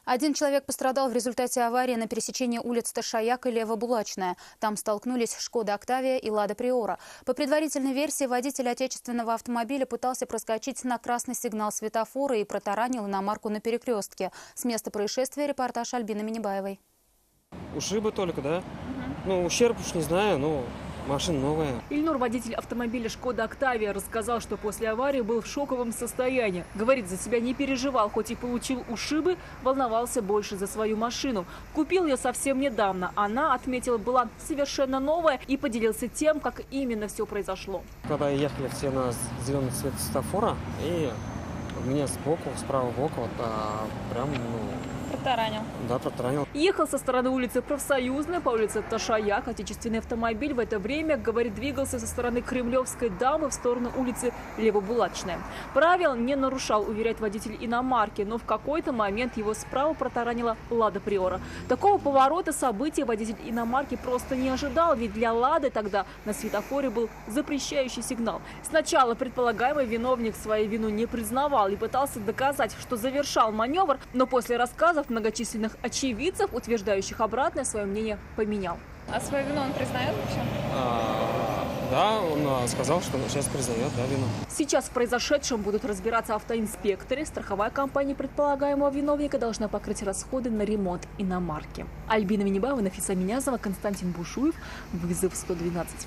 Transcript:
Один человек пострадал в результате аварии на пересечении улиц Ташаяк и Левобулачная. Там столкнулись «Шкода Октавия» и «Лада Приора». По предварительной версии, водитель отечественного автомобиля пытался проскочить на красный сигнал светофора и протаранил иномарку на перекрестке. С места происшествия репортаж Альбины Минибаевой. Ушибы только, да? Ну, ущерб уж не знаю, но машина новая. Ильнур, водитель автомобиля «Шкода Октавия», рассказал, что после аварии был в шоковом состоянии. Говорит, за себя не переживал, хоть и получил ушибы, волновался больше за свою машину. Купил ее совсем недавно. Она, отметила, была совершенно новая и поделился тем, как именно все произошло. Когда ехали все на зеленый цвет светофора, и меня сбоку, справа боку, прям, Протаранил. да, протаранил. Ехал со стороны улицы Профсоюзной по улице Ташаяк. Отечественный автомобиль в это время, говорит, двигался со стороны Кремлевской дамы в сторону улицы Левобулачная. Правил не нарушал, уверяет водитель иномарки, но в какой-то момент его справа протаранила «Лада Приора». Такого поворота событий водитель иномарки просто не ожидал, ведь для «Лады» тогда на светофоре был запрещающий сигнал. Сначала предполагаемый виновник свою вину не признавал и пытался доказать, что завершал маневр, но после рассказов многочисленных очевидцев, утверждающих обратное, свое мнение поменял. А свою вину он признает вообще? Да, он сказал, что сейчас признает, да, вину. Сейчас в произошедшем будут разбираться автоинспекторы. Страховая компания предполагаемого виновника должна покрыть расходы на ремонт иномарки. Альбина Минибаева, Нафиса Минязова, Константин Бушуев. Вызов 112.